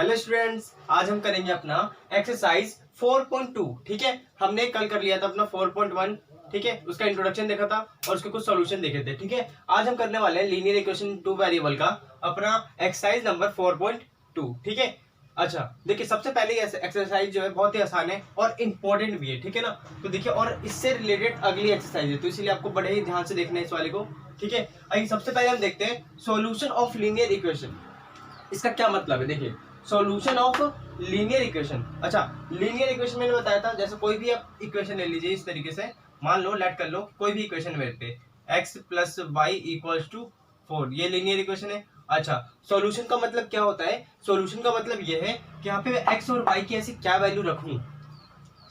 Hello students, आज हम करेंगे अपना एक्सरसाइज 4.2। ठीक है, हमने कल कर लिया था अपना 4.1। ठीक है, उसका इंट्रोडक्शन देखा था और उसके कुछ सॉल्यूशन देखे थे। ठीक है, आज हम करने वाले हैं लीनियर इक्वेशन टू वेरिएबल का अपना एक्सरसाइज नंबर 4.2। ठीक है, अच्छा देखिए, सबसे पहले एक्सरसाइज जो है बहुत ही आसान है और इम्पोर्टेंट भी है। ठीक है ना, तो देखिए, और इससे रिलेटेड अगली एक्सरसाइज है, तो इसीलिए आपको बड़े ही ध्यान से देखना है इस वाले को। ठीक है, आइए सबसे पहले हम देखते हैं सॉल्यूशन ऑफ लीनियर इक्वेशन। इसका क्या मतलब है, देखिए सॉल्यूशन ऑफ लीनियर इक्वेशन। अच्छा, लीनियर इक्वेशन मैंने बताया था, जैसे कोई भी आप इक्वेशन ले लीजिए इस तरीके से, मान लो लेट कर लो कोई भी इक्वेशन मेरे पे x plus y equals to 4, ये लीनियर इक्वेशन है। अच्छा, सॉल्यूशन का मतलब क्या होता है? सॉल्यूशन का मतलब ये है कि यहाँ पे मैं x और y की ऐसी क्या वैल्यू रखूं,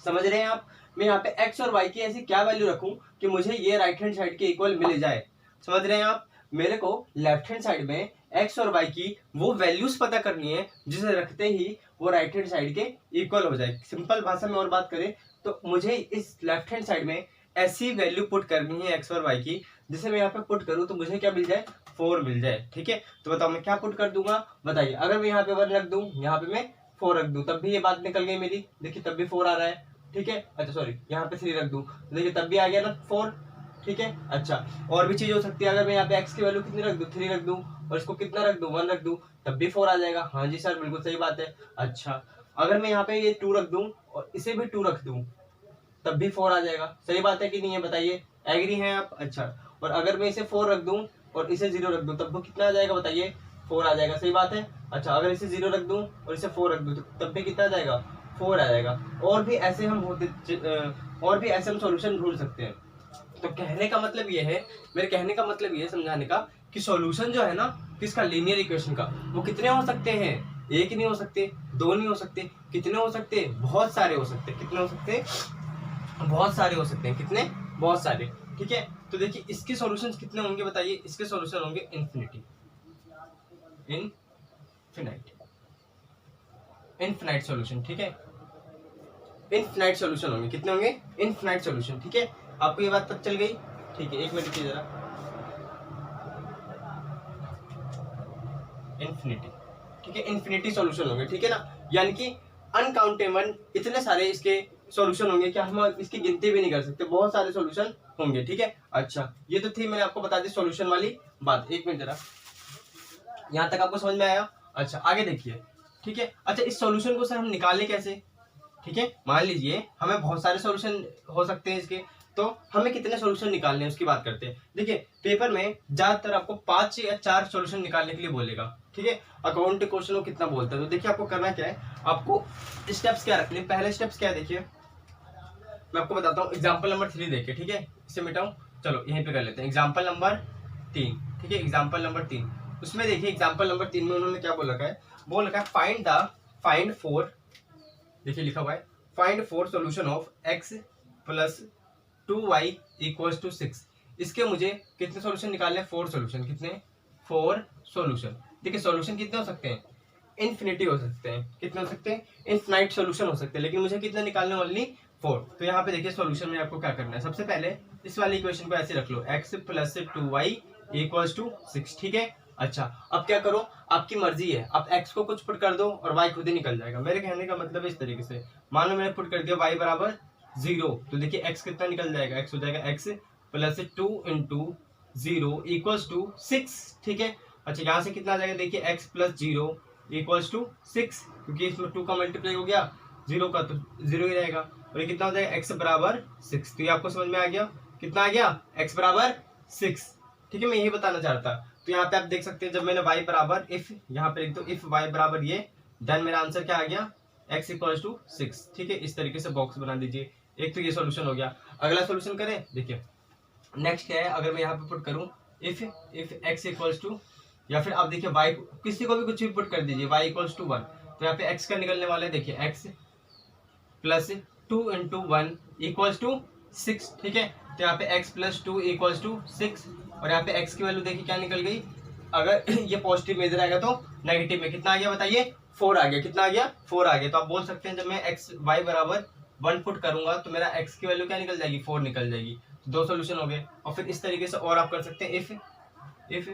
समझ रहे हैं आप? मैं यहाँ पे x और y की ऐसी क्या वैल्यू रखूं कि मुझे ये राइट हैंड साइड के इक्वल मिल जाए। समझ रहे हैं आप? मेरे को लेफ्ट हैंड साइड में x और y की वो वैल्यूज पता करनी है जिसे रखते ही वो राइट हैंड साइड के इक्वल हो जाए। सिंपल भाषा में और बात करें तो मुझे इस लेफ्ट हैंड साइड में ऐसी वैल्यू पुट करनी है x और y की, जिसे मैं यहाँ पे पुट करूँ तो मुझे क्या मिल जाए? 4 मिल जाए। ठीक है, तो बताओ मैं क्या पुट कर दूंगा, बताइए। अगर मैं यहाँ पे 1 रख दूं, यहाँ पे मैं 4 रख दूं, तब भी ये बात निकल गई मेरी। देखिए तब भी 4 आ रहा है। ठीक है, अच्छा सॉरी, यहाँ पे 3 रख दूं, देखिए तब भी आ गया ना 4। ठीक है, अच्छा और भी चीज हो सकती है। अगर मैं यहाँ पे x की वैल्यू कितनी रख दूं, 3 रख दूं, और इसको कितना रख दूं, 1 रख दूं, तब भी 4 आ जाएगा। हाँ जी सर, बिल्कुल सही बात है। अच्छा, अगर मैं यहाँ पे ये 2 रख दूं और इसे भी 2 रख दूं, तब भी 4 आ जाएगा। सही बात है कि नहीं है, बताइए, एग्री हैं आप? अच्छा, और अगर मैं इसे 4 रख दूं और इसे 0 रख दूं, तब वो कितना आ जाएगा, बताइए? 4 आ जाएगा। सही बात है। अच्छा, अगर इसे 0 रख दूं और इसे 4 रख दूं, तब भी कितना आ जाएगा? 4 आ जाएगा। और भी ऐसे हम सॉल्यूशन ढूंढ सकते हैं। तो कहने का मतलब ये है, मेरे कहने का मतलब ये है समझाने का, कि सॉल्यूशन जो है ना किसका, लीनियर इक्वेशन का, वो कितने हो सकते हैं? एक नहीं हो सकते, दो नहीं हो सकते, कितने हो सकते? बहुत सारे हो सकते। कितने हो सकते? बहुत सारे हो सकते हैं। कितने? बहुत सारे। ठीक है, तो देखिए इसके सॉल्यूशंस कितने होंगे, बताइए? इसके सॉल्यूशन होंगे इन्फिनिटी, इनफिनाइट, इनफिनाइट सॉल्यूशन। ठीक है, इनफिनाइट सॉल्यूशन होंगे। कितने होंगे? Infinite solution. ठीक है, आपको ये बात पता चल गई? ठीक है, एक मिनट रुकिए जरा। इन्फिनिटी, ठीक है, इन्फिनिटी सॉल्यूशन होंगे। ठीक है ना, यानी कि अनकाउंटेबल इतने सारे इसके सॉल्यूशन होंगे कि हम इसकी गिनती भी नहीं कर सकते, बहुत सारे सॉल्यूशन होंगे। ठीक है, अच्छा ये तो थी, मैंने आपको बता दी सॉल्यूशन वाली बात। एक मिनट जरा, यहाँ तक आपको समझ में आया? अच्छा आगे देखिए। ठीक है, अच्छा इस सॉल्यूशन को सर हम निकालें कैसे? ठीक है, मान लीजिए हमें बहुत सारे सॉल्यूशन हो सकते हैं इसके, तो हमें कितने सॉल्यूशन निकालने हैं उसकी बात करते हैं। देखिए पेपर में ज्यादातर आपको 5 या 4 सॉल्यूशन निकालने के लिए बोलेगा। ठीक है, अकाउंट क्वेश्चन को कितना बोलता है, तो देखिए आपको करना क्या है, आपको स्टेप्स क्या रखने। पहले स्टेप्स क्या है, देखिए मैं आपको बताता हूँ। एग्जाम्पल नंबर 3 देखिए। ठीक है, इसे मिटाऊं, चलो यहीं पे कर लेते हैं। Example number 3। ठीक है, एग्जाम्पल नंबर 3, उसमें देखिए एग्जाम्पल नंबर 3 में उन्होंने क्या बोल रखा है, बोल रखा है फाइंड फोर, देखिए लिखा हुआ है find four solution of x plus 2y equals to 6। इसके मुझे कितने सॉल्यूशन निकालने हैं? 4 सॉल्यूशन। कितने? 4 सॉल्यूशन। देखिए सॉल्यूशन कितने हो सकते हैं? इन्फिनिटी हो सकते हैं। कितने हो सकते हैं? इनफिनाइट सॉल्यूशन हो सकते हैं, लेकिन मुझे कितने निकालने? ओनली 4। तो यहाँ पे देखिए सॉल्यूशन में आपको क्या करना है, सबसे पहले इस वाली इक्वेशन को ऐसे रख लो, x plus 2y equals to 6। ठीक है, अच्छा अब क्या करो, आपकी मर्जी है, आप x को कुछ पुट कर दो और y खुद ही निकल जाएगा। मेरे कहने का मतलब इस तरीके से, मान लो मैंने पुट कर दिया y बराबर 0, तो देखिए x कितना निकल जाएगा, x हो जाएगा x plus 2 into 0 equals to 6। ठीक है, अच्छा यहाँ से कितना आ जाएगा, देखिए x प्लस 0 इक्वल्स टू 6, क्योंकि इसमें 2 का मल्टीप्लाई हो गया 0 का, तो 0 ही रहेगा, और ये कितना हो जाएगा, x बराबर 6। तो ये आपको समझ में आ गया, कितना आ गया, x बराबर 6। ठीक है, मैं यही बताना चाहता। तो यहाँ पे आप देख सकते हैं, जब मैंने y बराबर इफ, यहाँ पे लिख दो इफ y बराबर ये, देन मेरा आंसर क्या आ गया, x इक्वल्स टू 6। ठीक है, इस तरीके से बॉक्स बना दीजिए। एक तो ये सॉल्यूशन हो गया। अगला सॉल्यूशन करें, देखिए नेक्स्ट क्या है, अगर मैं यहाँ पे पुट करूँ इफ x इक्वल्स टू, या फिर आप देखिए y, किसी को भी कुछ भी पुट कर दीजिए, y इक्वल्स टू 1, तो यहाँ पे x का निकलने वाला है, देखिए x plus 2 into 1 equals to 6। ठीक है, तो यहाँ पे x प्लस 2 इक्वल्स टू 6, और यहाँ पे x की वैल्यू देखिए क्या निकल गई, अगर ये पॉजिटिव में इधर आएगा तो नेगेटिव में कितना आ गया, बताइए? 4 आ गया। कितना आ गया? 4 आ गया। तो आप बोल सकते हैं जब मैं y बराबर 1 पुट करूंगा तो मेरा x की वैल्यू क्या निकल जाएगी, 4 निकल जाएगी। तो 2 सोल्यूशन हो गए। और फिर इस तरीके से और आप कर सकते हैं, इफ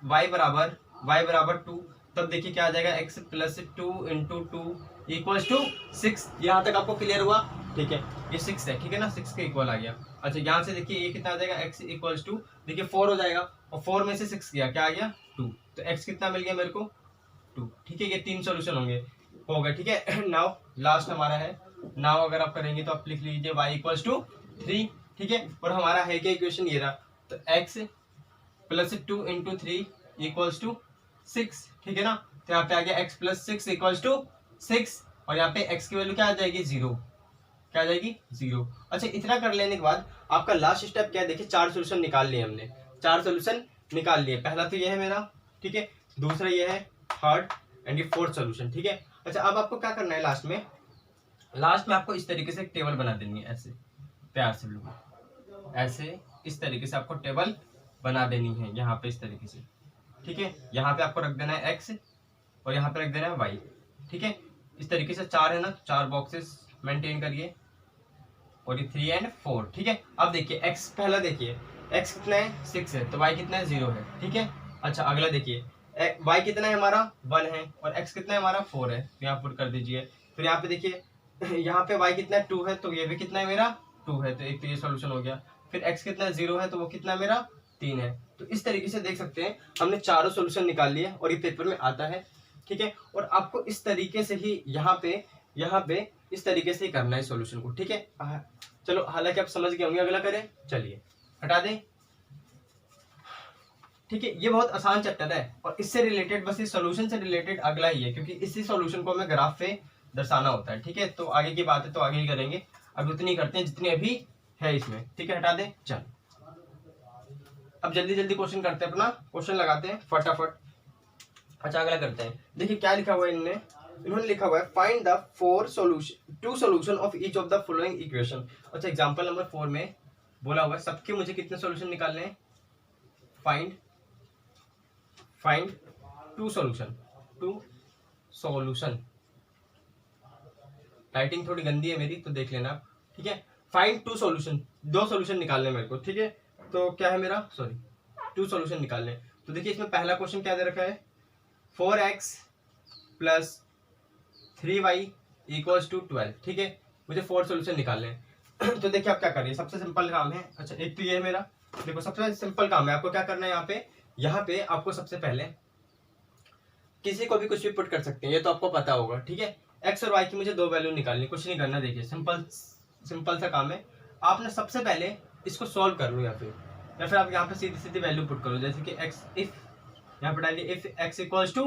y बराबर 2, तब देखिए क्या आ जाएगा, x plus 2 into 2 equals to 6। यहाँ तक आपको क्लियर हुआ? ठीक है, ये 6 है, ठीक है ना, 6 के इक्वल आ गया। अच्छा यहाँ से देखिए ये कितना आ जाएगा, x इक्वल्स टू देखिए 4 हो जाएगा, और 4 में से 6 गया, क्या आ गया 2, तो x कितना मिल गया मेरे को 2, ठीक है। ये 3 सोल्यूशन हो गए, ठीक है। नाउ लास्ट हमारा है, नाउ अगर आप करेंगे तो आप लिख लीजिए y इक्वल्स टू 3, ठीक है। और हमारा है क्या इक्वेशन, ये रहा, तो x plus 2 into 3 equals to 6, ठीक है ना। तो यहाँ पे आ गया x प्लस 6 इक्वल्स टू 6, और यहाँ पे x की वैल्यू क्या आ जाएगी 0, क्या आ जाएगी 0। अच्छा इतना कर लेने के बाद आपका लास्ट स्टेप क्या है, देखिए 4 सोल्यूशन निकाल लिए हमने, 4 सोल्यूशन निकाल लिए। पहला तो ये है मेरा, ठीक है, दूसरा ये है, थर्ड एंड ये फोर्थ सोल्यूशन, ठीक है। अच्छा अब आपको क्या करना है, लास्ट में आपको इस तरीके से एक टेबल बना देनी है, ऐसे प्यार से लोग, ऐसे इस तरीके से आपको टेबल बना देनी है, यहाँ पे इस तरीके से, ठीक है। यहाँ पे आपको रख देना है x और यहाँ पे रख देना है y, ठीक है। इस तरीके से 4 है ना, 4 बॉक्सेस मेंटेन करिए, और ये 3 एंड 4, ठीक है। अब देखिए x पहला देखिए, x कितना है 6 है, तो y कितना है 0 है, ठीक है। अच्छा अगला देखिए, y कितना है हमारा 1 है, और x कितना है हमारा 4 है, तो यहाँ पुट कर दीजिए। फिर यहाँ पे देखिए यहाँ पे y कितना है 2 है, तो ये भी कितना है मेरा 2 है, तो एक तो ये सोल्यूशन हो गया। फिर x कितना 0 है, तो वो कितना मेरा 3 है। तो इस तरीके से देख सकते हैं हमने चारों सोल्यूशन निकाल लिए, और ये पेपर में आता है, ठीक है। और आपको इस तरीके से ही यहाँ पे इस तरीके से ही करना है सॉल्यूशन को, ठीक है। चलो हालांकि आप समझ गए होंगे, अगला करें, चलिए हटा दें, ठीक है। ये बहुत आसान चैप्टर है, और इससे रिलेटेड बस इस सॉल्यूशन से रिलेटेड अगला ही है, क्योंकि इसी सॉल्यूशन को हमें ग्राफ पे दर्शाना होता है, ठीक है। तो आगे की बात है तो आगे ही करेंगे, अब उतनी करते हैं जितनी अभी है इसमें, ठीक है। हटा दें, चल अब जल्दी जल्दी क्वेश्चन करते हैं, अपना क्वेश्चन लगाते हैं फटाफट। अच्छा अगला करते हैं, देखिए क्या लिखा हुआ है इन्होंने लिखा हुआ है, find the 2 solution of each of the following equation. अच्छा एग्जांपल नंबर 4 में बोला हुआ है सबके मुझे कितने सॉल्यूशन निकालने हैं, फाइंड 2 सॉल्यूशन। राइटिंग थोड़ी गंदी है मेरी, तो देख लेना आप, ठीक है। फाइंड 2 सॉल्यूशन, 2 सॉल्यूशन निकालने मेरे को, ठीक है। तो क्या है मेरा, 2 सॉल्यूशन निकालने। तो देखिए इसमें पहला क्वेश्चन क्या दे रखा है, 4x plus 3y equals to 12, ठीक है। मुझे 4 सॉल्यूशन निकालने हैं। तो देखिए आप क्या करिए, सबसे सिंपल काम है। अच्छा एक तो ये है मेरा, देखो सबसे सिंपल काम है, आपको क्या करना है, यहाँ पे आपको सबसे पहले किसी को भी कुछ भी पुट कर सकते हैं, ये तो आपको पता होगा, ठीक है। x और y की मुझे 2 वैल्यू निकालनी, कुछ नहीं करना, देखिए सिंपल सा काम है। आपने सबसे पहले इसको सॉल्व कर लो, या फिर आप यहाँ पे सीधी सीधी वैल्यू पुट करो, जैसे कि x इफ यहाँ पे डालिए इफ x इक्वल्स टू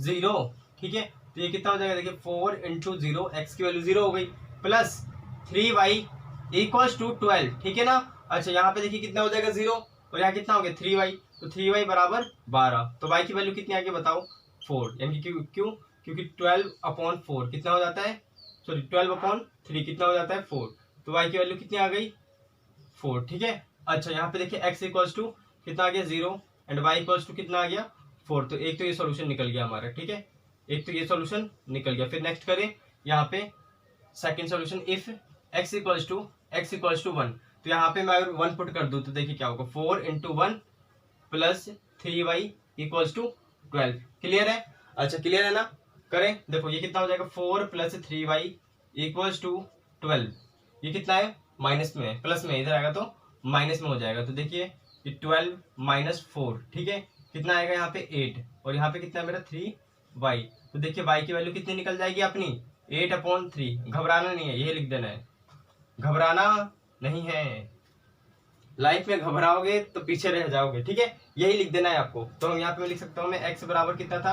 0, ठीक है। तो ये कितना हो जाएगा, देखिए 4 इंटू 0, x की वैल्यू 0 हो गई, प्लस 3y इक्वल्स टू 12, ठीक है ना। अच्छा यहाँ पे देखिए कितना हो जाएगा 0, और यहाँ कितना हो गया 3y, तो 3y बराबर 12, तो y की वैल्यू कितनी आ गई बताओ 4, यानी कि क्योंकि 12/4 कितना हो जाता है, 12/3 कितना हो जाता है 4, तो y की वैल्यू कितनी आ गई 4, ठीक है। अच्छा यहाँ पे देखिए x इक्वल्स टू कितना आ गया 0 एंड y इक्वल्स टू कितना आ गया 4, तो एक तो ये सॉल्यूशन निकल गया हमारा, ठीक है, एक तो ये सॉल्यूशन निकल गया। फिर नेक्स्ट करें, यहाँ पे second solution, if x equals to 1, तो यहाँ पे मैं अगर 1 पुट कर दूं तो देखिए क्या होगा, 4 into 1 plus 3y equals to 12, clear है। अच्छा क्लियर है ना, करें, देखो ये कितना हो जाएगा 4 प्लस 3y इक्वल्स टू 12, ये कितना है माइनस में है, प्लस में इधर आएगा तो माइनस में हो जाएगा। तो देखिए ये 12 माइनस 4, ठीक है, कितना आएगा यहाँ पे 8, और यहाँ पे कितना है मेरा 3y, तो देखिए y की वैल्यू कितनी निकल जाएगी अपनी 8/3। घबराना नहीं है, यही लिख देना है, घबराना नहीं है, लाइफ में घबराओगे तो पीछे रह जाओगे, ठीक है, यही लिख देना है आपको। तो हम यहाँ पे लिख सकता हूँ मैं x बराबर कितना था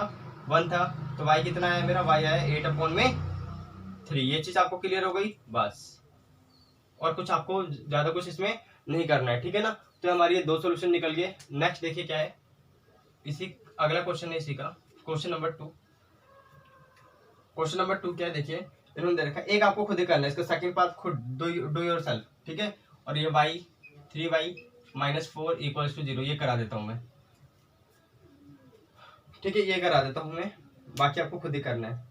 1 था, तो y कितना है मेरा, y आया 8/3, ये चीज आपको क्लियर हो गई बस, और कुछ आपको ज्यादा कुछ इसमें नहीं करना है, ठीक है ना। तो हमारी ये 2 सॉल्यूशन निकल गए। नेक्स्ट देखिए क्या है, इसी अगला क्वेश्चन है इसी का, क्वेश्चन नंबर 2 क्या है, देखिए इन्होंने दे रखा है, एक आपको खुद ही करना है, इसका सेकंड पार्ट खुद डू योरसेल्फ, ठीक है। और ये 3y माइनस 4 इक्वल्स टू 0, ये करा देता हूं मैं, ठीक है, ये करा देता हूं मैं, बाकी आपको खुद ही करना है।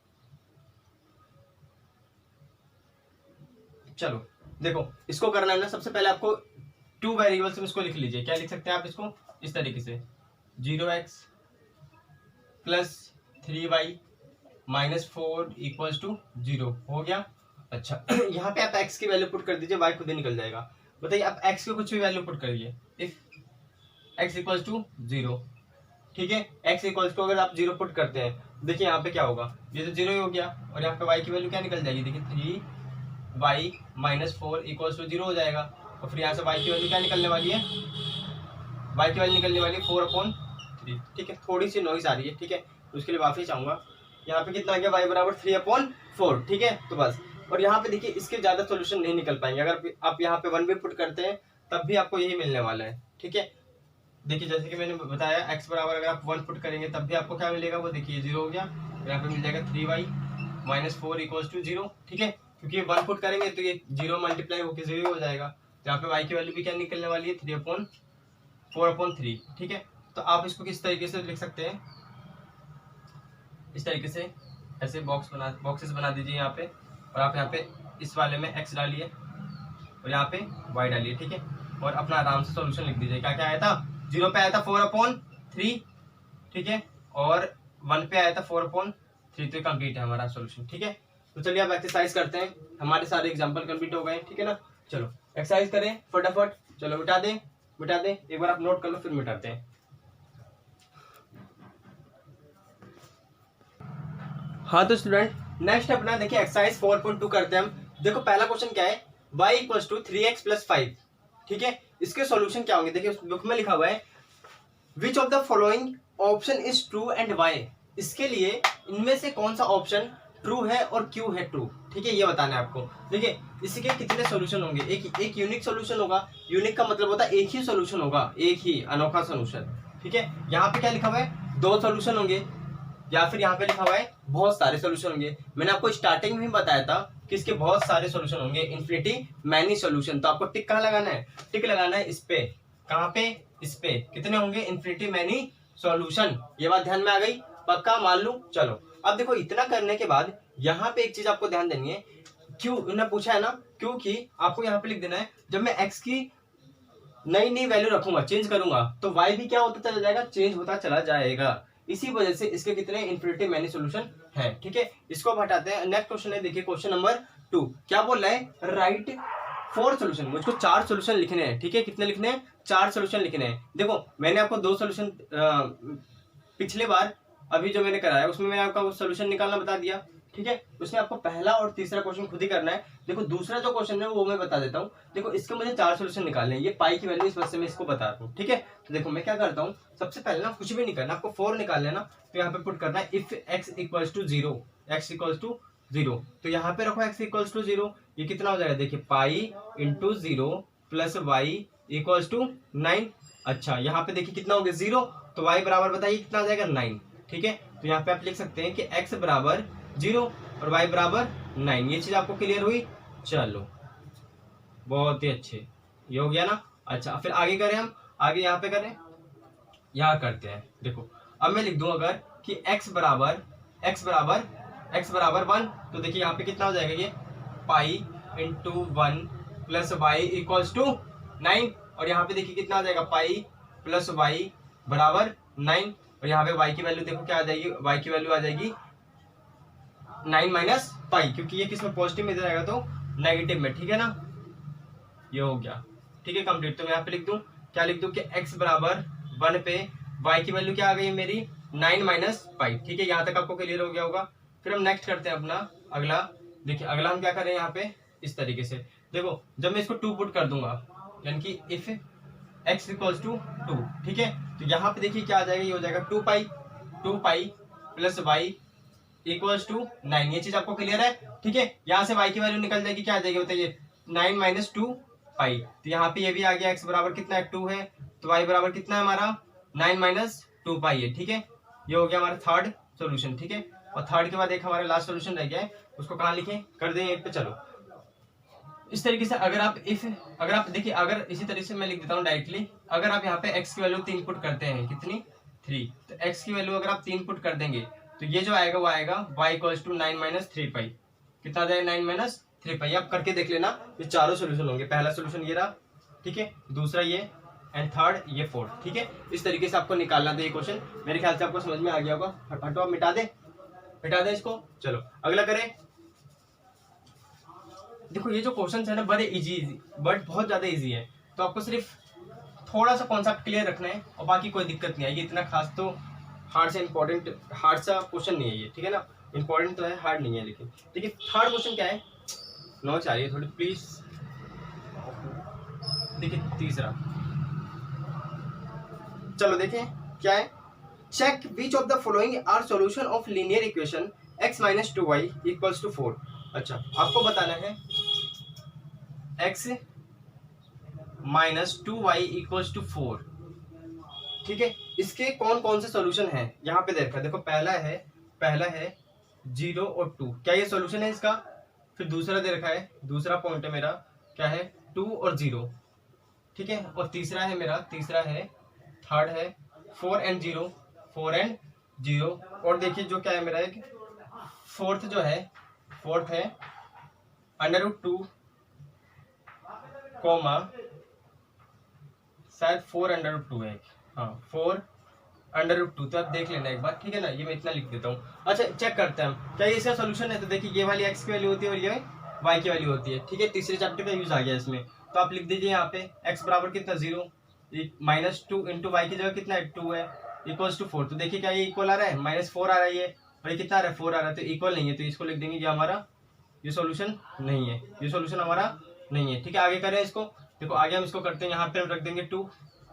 चलो देखो इसको करना है ना, सबसे पहले आपको 2 वेरिएबल्स में इसको लिख लीजिए, क्या लिख सकते हैं आप इसको इस तरीके से, 0x plus 3y-4 equals to 0 हो गया। अच्छा यहाँ पे आप x की वैल्यू पुट कर दीजिए, y खुद ही निकल जाएगा। बताइए आप x की कुछ भी वैल्यू पुट करिए, इफ x इक्वल्स टू 0, ठीक है। x इक्वल्स टू अगर आप 0 पुट करते हैं, देखिए यहाँ पे क्या होगा, ये तो 0 ही हो गया, और यहाँ पे y की वैल्यू क्या निकल जाएगी, देखिए 3y-4 इक्वल्स टू 0 हो जाएगा। और फिर यहाँ से y की वैल्यू क्या निकलने वाली है, y की वैल्यू निकलने वाली है 4/3, ठीक है। थोड़ी सी नॉइस आ रही है, ठीक है, उसके लिए माफी चाहूंगा। यहाँ पे कितना आ गया, y बराबर 3/4, ठीक है। तो बस, और यहाँ पे देखिए इसके ज्यादा सोल्यूशन नहीं निकल पाएंगे, अगर आप यहाँ पे 1 भी पुट करते हैं तब भी आपको यही मिलने वाला है, ठीक है। देखिए जैसे कि मैंने बताया x बराबर अगर आप 1 पुट करेंगे तब भी आपको क्या मिलेगा, वो देखिए 0 हो गया। यहाँ पे मिल जाएगा 3y-4 इक्वल्स टू 0, ठीक है, क्योंकि 1 पुट करेंगे तो ये 0 मल्टीप्लाई होकर 0 हो जाएगा। तो यहाँ पे y की वैल्यू भी क्या निकलने वाली है, 3/4/3, ठीक है। तो आप इसको किस तरीके से लिख सकते हैं, इस तरीके से ऐसे बॉक्सेस बना दीजिए यहाँ पे, और आप यहाँ पे इस वाले में x डालिए और यहाँ पे y डालिए, ठीक है, और अपना आराम से सॉल्यूशन लिख दीजिए। क्या क्या आया था, 0 पे आया था 4/3, ठीक है, और 1 पे आया था 4/3, तो कंप्लीट है हमारा सॉल्यूशन, ठीक है। तो चलिए अब एक्सरसाइज करते हैं, हमारे सारे एग्जांपल कंप्लीट हो गए, ठीक है ना। चलो एक्सरसाइज करें फटाफट, चलो मिटा दें, एक बार आप नोट कर लो फिर मिटाते हैं। हाँ तो स्टूडेंट नेक्स्ट अपना देखिए एक्सरसाइज 4.2 करते हैं हम। देखो पहला क्वेश्चन क्या है, y इक्वल्स टू 3x + 5, ठीक है। इसके सॉल्यूशन क्या होंगे, देखिए उस बुक में लिखा हुआ है which of the following option is true and why. इसके लिए इनमें से कौन सा ऑप्शन ट्रू है और क्यों है ट्रू, ठीक है, ये बताना है आपको। देखिए इसके कितने सॉल्यूशन होंगे, एक यूनिक सॉल्यूशन होगा। यूनिक का मतलब होता है एक ही सॉल्यूशन होगा, एक ही अनोखा सॉल्यूशन, ठीक है। यहाँ पे क्या लिखा हुआ है, 2 सॉल्यूशन होंगे, या फिर यहाँ पे लिखा हुआ है बहुत सारे सॉल्यूशन होंगे। मैंने आपको स्टार्टिंग में ही बताया था कि इसके बहुत सारे सॉल्यूशन होंगे, इन्फिनिटी मैनी सॉल्यूशन। तो आपको टिक कहाँ लगाना है, टिक लगाना है इस पे, कहाँ पे, इस पे। कितने होंगे, इन्फिनिटी मैनी सॉल्यूशन, ये बात ध्यान में आ गई, पक्का मान लूं। चलो अब देखो इतना करने के बाद यहाँ पे एक चीज आपको ध्यान देनी है, क्यों उन्होंने पूछा है ना, क्योंकि आपको यहाँ पे लिख देना है जब मैं x की नई वैल्यू रखूंगा, चेंज करूंगा, तो y भी क्या होता चला जाएगा, चेंज होता चला जाएगा। इसी वजह से इसके कितने इन्फिनिटी मैनी सॉल्यूशन है, ठीक है। इसको अब हटाते हैं। नेक्स्ट क्वेश्चन है, देखिए क्वेश्चन नंबर 2 क्या बोल रहा है, राइट 4 सॉल्यूशन। मुझको 4 सॉल्यूशन लिखने हैं, ठीक है, कितने लिखने हैं, 4 सॉल्यूशन लिखने हैं। देखो मैंने आपको 2 सॉल्यूशन पिछले बार अभी जो मैंने कराया उसमें मैंने आपका सॉल्यूशन निकालना बता दिया, ठीक है। उसमें आपको पहला और तीसरा क्वेश्चन खुद ही करना है। देखो दूसरा जो क्वेश्चन है वो मैं बता देता हूँ। देखो इसके मुझे 4 सॉल्यूशन निकालने हैं, ये पाई की वैल्यू इस वजह से मैं इसको बता रहा हूँ, ठीक है। तो देखो मैं क्या करता हूँ, सबसे पहले ना कुछ भी नहीं करना, आपको 4 निकाल लेना। तो यहाँ पे पुट करना है if x equals to 0, x equals to 0, तो यहाँ पे रखो x इक्वल्स टू 0, ये कितना हो जाएगा, देखिए pi into 0 plus y equals to 9। अच्छा यहाँ पे देखिए कितना हो गया 0, तो y बराबर बताइए कितना आ जाएगा 9, ठीक है। तो यहाँ पे आप लिख सकते हैं कि x बराबर 0 और y बराबर 9। ये चीज आपको क्लियर हुई, चलो बहुत ही अच्छे, ये हो गया ना। अच्छा फिर आगे करें हम, आगे यहाँ पे करें, यहाँ करते हैं। देखो अब मैं लिख दूं अगर कि x बराबर 1, तो देखिए यहाँ पे कितना हो जाएगा, ये pi into 1 plus y equals to 9, और यहाँ पे देखिए कितना आ जाएगा, पाई प्लस वाई बराबर 9, और यहाँ पे y की वैल्यू देखो क्या आ जाएगी, y की वैल्यू आ जाएगी 9 माइनस पाई, क्योंकि ये किसमें पॉजिटिव में जाएगा तो नेगेटिव में, ठीक है ना। ये हो गया, ठीक है, कंप्लीट। तो मैं यहाँ पे लिख दूं, क्या लिख दूं कि x बराबर 1 पे y की वैल्यू क्या आ गई मेरी 9 माइनस पाई, ठीक है। यहाँ तक आपको क्लियर हो गया होगा। फिर हम नेक्स्ट करते हैं अपना अगला। देखिए अगला हम क्या करें यहाँ पे, इस तरीके से देखो जब मैं इसको 2 पुट कर दूंगा, यानी कि इफ x इक्वल्स टू 2, ठीक है, तो यहाँ पे देखिए क्या आ जाएगा, ये हो जाएगा 2 pi plus y equals to 9। ये चीज आपको क्लियर है, ठीक है। यहाँ से y की वैल्यू निकल जाएगी, क्या आ जाएगी बताइए 9 माइनस 2 पाई। तो यहाँ पे ये भी आ गया, x बराबर कितना है 2 है, तो y बराबर कितना है हमारा 9 माइनस 2 पाई है, ठीक है। ये हो गया हमारा थर्ड सॉल्यूशन, ठीक है। और थर्ड के बाद एक हमारा लास्ट सॉल्यूशन रह गया है, उसको कहाँ लिखें, कर दें एक पे। चलो इस तरीके से अगर आप देखिए, अगर इसी तरीके से मैं लिख देता हूँ डायरेक्टली, अगर आप यहाँ पे x की वैल्यू 3 पुट करते हैं, कितनी 3, तो x की वैल्यू अगर आप 3 पुट कर देंगे तो ये जो आएगा वो आएगा y इक्वल्स टू 9 माइनस 3 पाई। कितना आ जाएगा 9 माइनस 3 पाई। आप करके देख लेना, ये चारों सोल्यूशन होंगे। पहला सोल्यूशन ये रहा, ठीक है, दूसरा ये एंड थर्ड ये फोर्थ, ठीक है। इस तरीके से आपको निकालना था ये क्वेश्चन। मेरे ख्याल से आपको समझ में आ गया होगा। हटो, आप मिटा दे इसको। चलो अगला करें। देखो ये जो क्वेश्चन है ना बड़े इजी बट बहुत ज्यादा इजी है, तो आपको सिर्फ थोड़ा सा कॉन्सेप्ट क्लियर रखना है और बाकी कोई दिक्कत नहीं आएगी। इतना खास तो हार्ड से इंपॉर्टेंट हार्ड सा क्वेश्चन नहीं है ये, ठीक है ना। इंपॉर्टेंट तो है, हार्ड नहीं है। लेकिन देखिए थर्ड क्वेश्चन क्या है, नौ चाहिए थोड़ी प्लीज। देखिए तीसरा, चलो देखें क्या है। Check which of the following are solution of linear equation x minus 2y equals to 4। अच्छा आपको बताना है x minus 2y equals to 4, ठीक है। इसके कौन कौन से सॉल्यूशन हैं यहाँ पे देखो पहला है 0 और 2, क्या ये सॉल्यूशन है इसका। फिर दूसरा दे रखा है, दूसरा पॉइंट है मेरा क्या है 2 और 0, ठीक है। और तीसरा है थर्ड है 4 एंड 0। और देखिए जो क्या है मेरा एक फोर्थ है √2 कॉमा शायद 4√2 है, हाँ 4√2। तो आप देख लेना एक बार, ठीक है ना। ये मैं इतना लिख देता हूँ। अच्छा चेक करते हैं हम क्या ये इसका सोल्यूशन है। तो देखिए ये वाली x की वैल्यू होती है और ये y की वैल्यू होती है, ठीक है। तीसरे चैप्टर का यूज आ गया इसमें। तो आप लिख दीजिए यहाँ पे x बराबर कितना 0, माइनस 2 इंटू वाई की जगह कितना है 2 है, इक्वल्स टू 4। तो देखिए क्या ये इक्वल आ रहा है, -4 आ रहा है ये, और ये कितना आ रहा है 4 आ रहा है, तो इक्वल नहीं है। तो इसको लिख देंगे ये हमारा ये सॉल्यूशन नहीं है, ये सॉल्यूशन हमारा नहीं है, ठीक है। आगे करें इसको। देखो आगे हम इसको करते हैं, यहाँ पे हम रख देंगे 2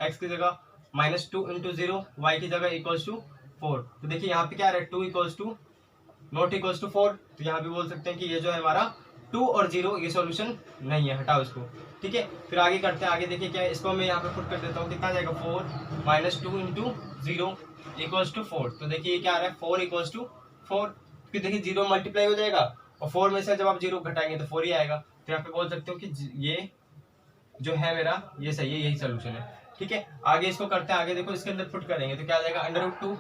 x की जगह -2 इंटू 0 y की जगह इक्वल्स टू 4। तो देखिए यहाँ पे क्या आ रहा है 2 equals to not equals to 4। तो यहाँ पे बोल सकते हैं कि ये जो है हमारा 2 और 0 ये सॉल्यूशन नहीं है, हटाओ इसको, ठीक है। फिर आगे करते हैं। आगे देखिए क्या है, इसको मैं यहाँ पे पुट कर देता हूँ, कितना जाएगा 4 माइनस 2 इंटू 0 इक्वल्स टू 4। तो देखिए ये क्या आ रहा है 4 इक्वल्स टू 4। फिर देखिए 0 मल्टीप्लाई हो जाएगा और 4 में से जब आप 0 घटाएंगे तो 4 ही आएगा। तो यहाँ पे बोल सकते हो कि ये जो है मेरा ये सही है, यही सोल्यूशन है, ठीक है। आगे इसको करते हैं। आगे देखो इसके अंदर पुट करेंगे तो क्या आ जाएगा √2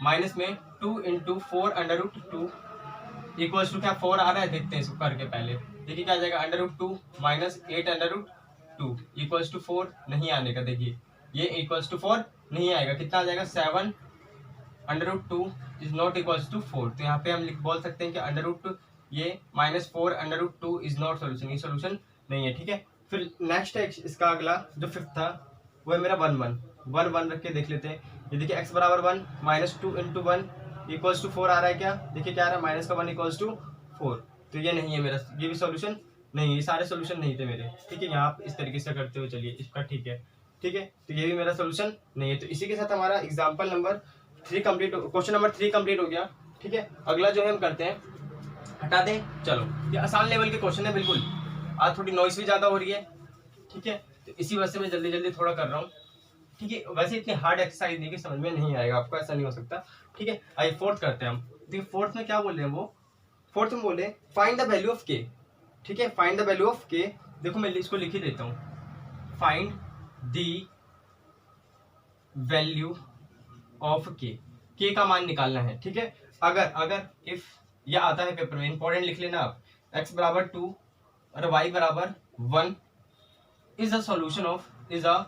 माइनस में 2 इंटू 4√2 इक्वल्स टू क्या 4 आ रहा है, देखते हैं इसको करके पहले। देखिए क्या आ जाएगा √2 माइनस 8√2 इक्वल्स टू 4 नहीं आने का। देखिए ये इक्वल्स टू 4 नहीं आएगा, कितना आ जाएगा 7√2 इज नॉट इक्वल्स टू 4। तो यहाँ पे हम बोल सकते हैं कि √2 ये -4√2 इज नॉट सोल्यूशन, ये सोल्यूशन नहीं है, ठीक है। फिर नेक्स्ट है इसका अगला जो फिफ्थ था वो है मेरा 1 रख के देख लेते हैं। ये देखिए x बराबर 1 -2 इंटू 1 इक्वल्स टू 4 आ रहा है क्या, देखिए क्या आ रहा है माइनस का 1 इक्वल्स टू 4। तो ये नहीं है मेरा, ये भी सॉल्यूशन नहीं है, ये सारे सॉल्यूशन नहीं थे मेरे, ठीक है। यहाँ इस तरीके से करते हुए चलिए इसका, ठीक है। तो ये भी मेरा सॉल्यूशन नहीं है। तो इसी के साथ हमारा example number 3 complete, question number 3 complete हो गया, ठीक है। अगला जो है हम करते हैं, हटा दें। चलो ये आसान लेवल के क्वेश्चन है बिल्कुल। आज थोड़ी नॉइस भी ज़्यादा हो रही है, ठीक है। तो इसी वजह से मैं जल्दी जल्दी थोड़ा कर रहा हूँ, ठीक है। वैसे इतनी हार्ड एक्सरसाइज नहीं कि समझ में नहीं आएगा आपको, ऐसा नहीं हो सकता, ठीक है। आइए फोर्थ करते हैं हम। देखिए फोर्थ में क्या बोल रहे हैं वो, फोर्थ में बोले फाइंड द वैल्यू ऑफ के, ठीक है। फाइंड द वैल्यू ऑफ के। देखो मैं इसको लिख ही देता हूँ, फाइंड द वैल्यू ऑफ के का मान निकालना है, ठीक है। अगर इफ यह आता है पेपर में, इंपॉर्टेंट लिख लेना आप, x बराबर 2 और y बराबर 1 is a solution of, is a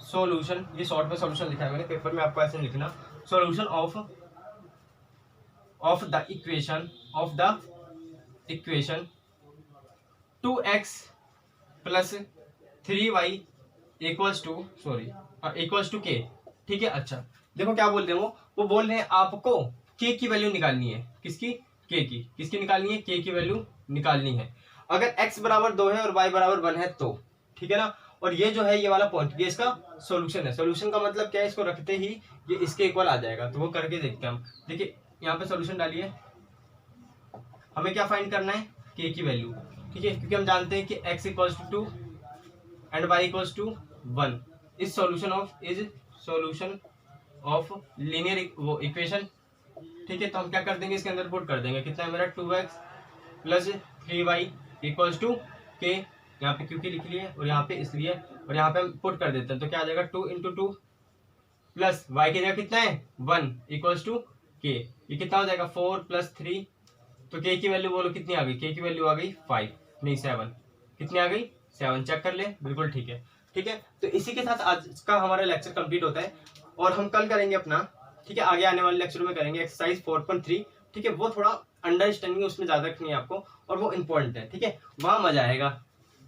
solution, ये शॉर्ट में सॉल्यूशन लिखा है मैंने, पेपर में आपको ऐसे लिखना, solution of the equation 2x plus 3y equals to k, ठीक है। अच्छा देखो क्या बोल रहे हैं वो बोल रहे हैं आपको के की वैल्यू निकालनी है, किसकी निकालनी है, के की वैल्यू निकालनी है। अगर x बराबर 2 है और y बराबर 1 है तो, ठीक है ना। और ये जो है ये वाला पॉइंट ये इसका सॉल्यूशन है। सॉल्यूशन का मतलब क्या है, इसको रखते ही ये इसके इक्वल आ जाएगा। तो वो करके देखते हैं हम। देखिए यहाँ पे सॉल्यूशन डालिए, हमें क्या फाइंड करना है, के की वैल्यू, ठीक है। क्योंकि हम जानते हैं कि x equals to 2 and y equals to 1 is solution of linear equation, ठीक है। तो हम क्या कर देंगे, इसके अंदर पुट कर देंगे, कितना है मेरा 2x plus 3y equals to के, यहाँ पे क्योंकि लिख लिए और यहाँ पे इसलिए, और यहाँ पे हम पुट कर देते हैं। तो क्या आ जाएगा 2 इंटू 2 प्लस y की जगह कितना है 1 इक्वल्स टू के, ये कितना हो जाएगा 4 प्लस 3। तो के की वैल्यू बोलो कितनी आ गई, के की वैल्यू आ गई 5 नहीं 7, कितनी आ गई 7, चेक कर ले, बिल्कुल ठीक है। ठीक है, तो इसी के साथ आज का हमारा लेक्चर कंप्लीट होता है और हम कल करेंगे अपना, ठीक है, आगे आने वाले लेक्चर में करेंगे एक्सरसाइज 4.3, ठीक है, वो थोड़ा अंडरस्टैंडिंग उसमें ज्यादा रखनी है आपको और वो इम्पोर्टेंट है, ठीक है, वहां मजा आएगा,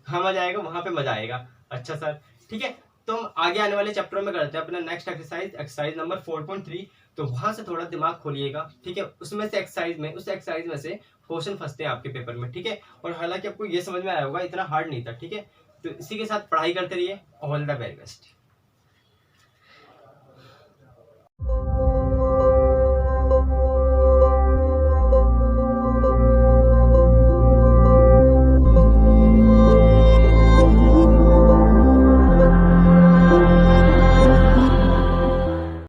हाँ मजा आएगा, वहां पे मजा आएगा। अच्छा सर, ठीक है, तो हम आगे आने वाले चैप्टर में करते हैं अपना नेक्स्ट एक्सरसाइज नंबर 4.3। तो वहां से थोड़ा दिमाग खोलिएगा, ठीक है, उसमें से उस एक्सरसाइज में से क्वेश्चन फंसते हैं आपके पेपर में, ठीक है, और हालांकि आपको ये समझ में आया होगा, इतना हार्ड नहीं था, ठीक है, तो इसी के साथ पढ़ाई करते रहिए। All the very best.